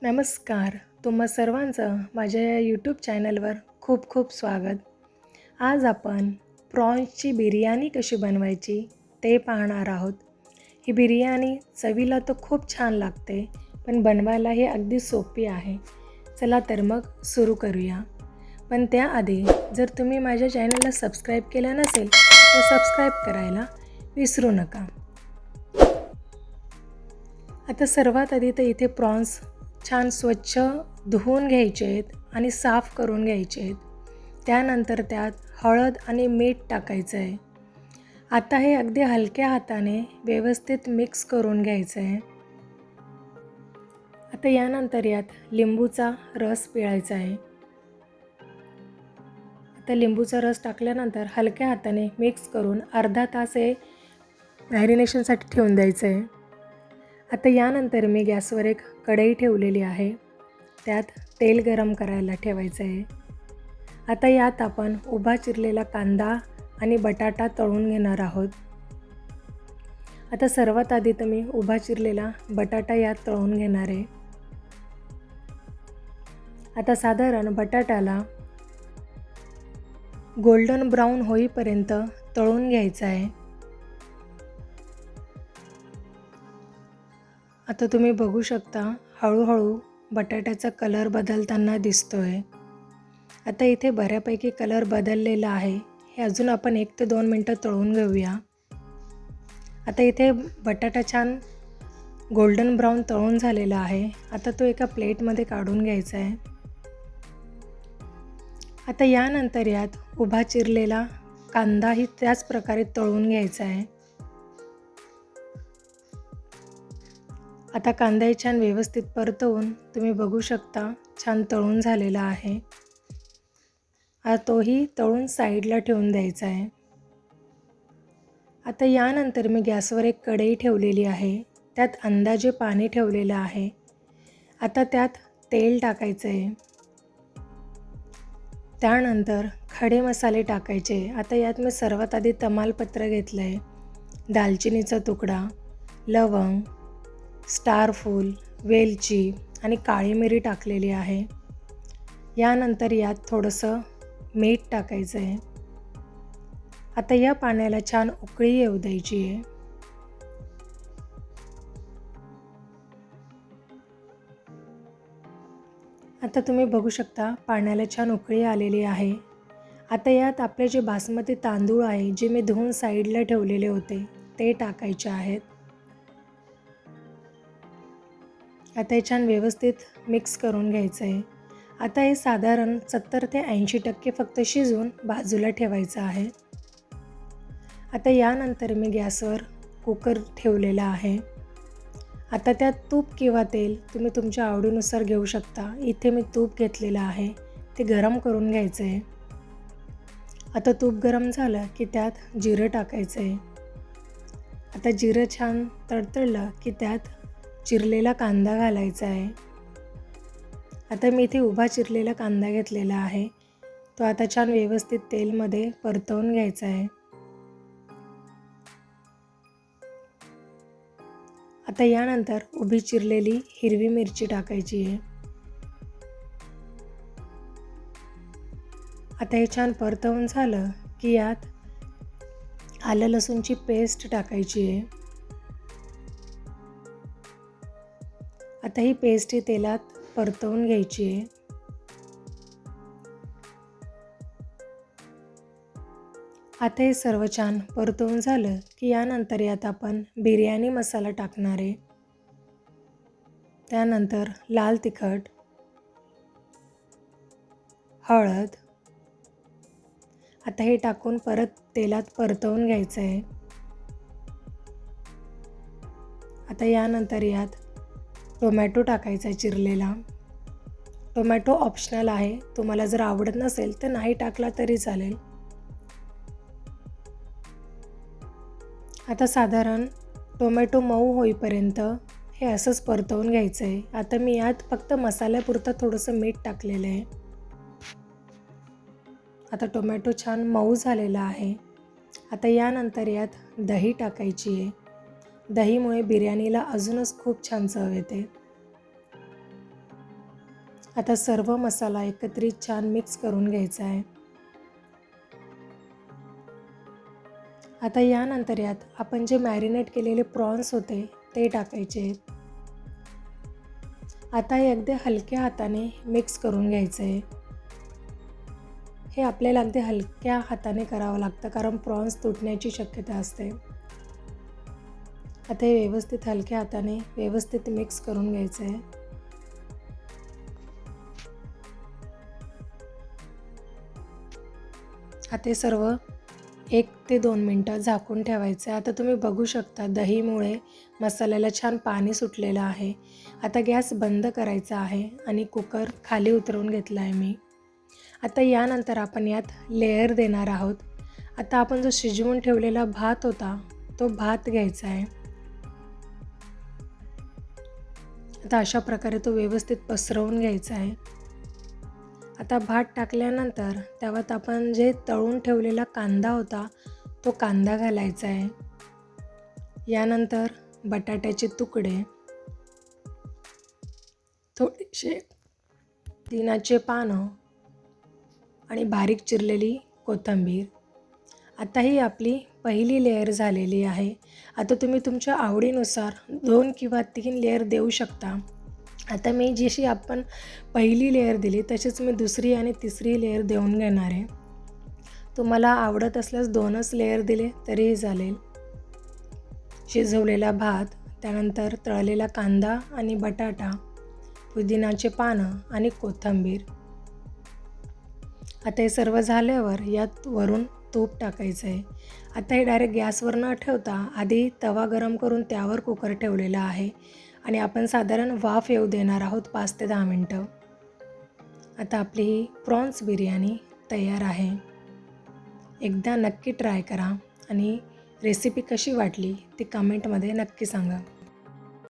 नमस्कार. तुम्हा सर्वांचं माझ्या या यूट्यूब चॅनलवर खूप खूप स्वागत. आज आपण प्रॉन्सची बिर्याणी कशी बनवायची ते पाहणार आहोत. ही बिर्याणी चवीला तर खूप छान लागते, पण बनवायला ही अगदी सोपी आहे. चला तर मग सुरू करूया. पण त्याआधी जर तुम्ही माझ्या चॅनलला सबस्क्राईब केलं नसेल तर सबस्क्राईब करायला विसरू नका. आता सर्वात आधी तर इथे प्रॉन्स छान स्वच्छ धुवून घ्यायचे आहेत आणि साफ करून घ्यायचे आहेत. त्यानंतर त्यात हळद आणि मीठ टाकायचं आहे. आता हे अगदी हलक्या हाताने व्यवस्थित मिक्स करून घ्यायचं आहे. आता यानंतर यात लिंबूचा रस पिळायचा आहे. आता लिंबूचा रस टाकल्यानंतर हलक्या हाताने मिक्स करून अर्धा तास हे मॅरिनेशनसाठी ठेवून द्यायचं आहे. आता यानंतर मी गॅसवर एक कढई ठेवलेली आहे. त्यात तेल गरम करायला ठेवायचं आहे. आता यात आपण उभा चिरलेला कांदा आणि बटाटा तळून घेणार आहोत. आता सर्वात आधी तर मी उभा चिरलेला बटाटा यात तळून घेणार आहे. आता साधारण बटाट्याला गोल्डन ब्राऊन होईपर्यंत तळून घ्यायचं आहे. आता तुम्ही बघू शकता हळूहळू बटाट्याचा कलर बदलताना दिसतोय. आता इथे बऱ्यापैकी कलर बदललेला आहे. हे अजून आपण 1 ते 2 मिनटं तळून घेऊया. आता इथे बटाटा छान गोल्डन ब्राऊन तळून झालेला आहे. आता तो एका प्लेटमध्ये काढून घ्यायचा आहे. आता यानंतर यात उभा चिरलेला कांदाही त्याच प्रकारे तळून घ्यायचा आहे. आता कांदाही छान व्यवस्थित परतवून तुम्ही बघू शकता छान तळून झालेला आहे. आता तोही तळून साईडला ठेवून द्यायचा आहे. आता यानंतर मी गॅसवर एक कढई ठेवलेली आहे. त्यात अंदाजे पाणी ठेवलेलं आहे. आता त्यात तेल टाकायचं आहे. त्यानंतर खडे मसाले टाकायचे. आता यात मी सर्वात आधी तमालपत्र घेतलं आहे, दालचिनीचा तुकडा, लवंग, स्टार फूल, वेलची आणि काळी मिरी टाकलेली आहे. यानंतर यात थोडंसं मीठ टाकायचं आहे. आता या पाण्याला छान उकळी येऊ द्यायची आहे. आता तुम्ही बघू शकता पाण्याला छान उकळी आलेली आहे. आता यात आपले जे बासमती तांदूळ आहे, जे मी धुवून साईडला ठेवलेले होते, ते टाकायचे आहेत. आता हे छान व्यवस्थित मिक्स करून घ्यायचं आहे. आता हे साधारण 70 ते 80% फक्त शिजवून बाजूला ठेवायचं आहे. आता यानंतर मी गॅसवर कुकर ठेवलेला आहे. आता त्यात तूप किंवा तेल तुम्ही तुमच्या आवडीनुसार घेऊ शकता. इथे मी तूप घेतलेलं आहे, ते गरम करून घ्यायचं आहे. आता तूप गरम झालं की त्यात जिरं टाकायचं आहे. आता जिरं छान तडतडलं की त्यात चिरलेला कांदा घालायचा आहे. आता मी इथे उभा चिरलेला कांदा घेतलेला आहे. तो आता छान व्यवस्थित तेलमध्ये परतवून घ्यायचा आहे. आता यानंतर उभी चिरलेली हिरवी मिरची टाकायची आहे. आता हे छान परतवून झालं की यात आलं लसूणची पेस्ट टाकायची आहे. आता ही पेस्ट ही तेलात परतवून घ्यायची आहे. आता हे सर्व छान परतवून झालं की यानंतर यात आपण बिर्याणी मसाला टाकणार आहे. त्यानंतर लाल तिखट, हळद. आता हे टाकून परत तेलात परतवून घ्यायचं आहे. आता यानंतर यात टोमॅटो टाकायचा आहे चिरलेला. टोमॅटो ऑप्शनल आहे. तुम्हाला जर आवडत नसेल तर नाही टाकला तरी चालेल. आता साधारण टोमॅटो मऊ होईपर्यंत हे असंच परतवून घ्यायचं आहे. आता मी यात फक्त मसाल्यापुरतं थोडंसं मीठ टाकलेलं आहे. आता टोमॅटो छान मऊ झालेला आहे. आता यानंतर यात दही टाकायची आहे. दहीमुळे बिर्याणीला अजूनच खूप छान चव येते. आता सर्व मसाला एकत्रित छान मिक्स करून घ्यायचा आहे. आता यानंतर यात आपण जे मॅरिनेट केलेले प्रॉन्स होते ते टाकायचे आहेत. आता हे अगदी हलक्या हाताने मिक्स करून घ्यायचं आहे. हे आपल्याला अगदी हलक्या हाताने करावं लागतं कारण प्रॉन्स तुटण्याची शक्यता असते. आता हे व्यवस्थित हलक्या हाताने व्यवस्थित मिक्स करून घ्यायचं आहे. आता हे सर्व 1 ते 2 मिनटं झाकून ठेवायचं आहे. आता तुम्ही बघू शकता दहीमुळे मसाल्याला छान पाणी सुटलेलं आहे. आता गॅस बंद करायचा आहे आणि कुकर खाली उतरवून घेतला आहे मी. आता यानंतर आपण यात लेयर देणार आहोत. आता आपण जो शिजवून ठेवलेला भात होता तो भात घ्यायचा आहे. आता अशा प्रकारे तो व्यवस्थित पसरवून घ्यायचा आहे. आता भात टाकल्यानंतर त्यावर आपण जे तळून ठेवलेला कांदा होता तो कांदा घालायचा आहे. यानंतर बटाट्याचे तुकडे, थोडेसे पुदिन्याचे पानं आणि बारीक चिरलेली कोथिंबीर. आता ही आपली पहिली लेयर झालेली आहे. आता तुम्ही तुमच्या आवडीनुसार 2 किंवा 3 लेयर देऊ शकता. आता मी जशी आपण पहिली लेयर दिली तशीच मी दुसरी आणि तिसरी लेयर देऊन घेणार आहे. तुम्हाला आवडत असल्यास 2च लेयर दिले तरीही चालेल. शिजवलेला भात, त्यानंतर तळलेला कांदा आणि बटाटा, पुदिन्याचे पानं आणि कोथिंबीर. आता हे सर्व झाल्यावर यात वरून तूप टाकायचं आहे. आता हे डायरेक्ट गॅसवर न ठेवता आधी तवा गरम करून त्यावर कुकर ठेवलेला आहे आणि आपण साधारण वाफ येऊ देणार आहोत 5 ते 10 मिनटं. आता आपली ही प्रॉन्स बिर्याणी तयार आहे. एकदा नक्की ट्राय करा आणि रेसिपी कशी वाटली ती कमेंटमध्ये नक्की सांगा.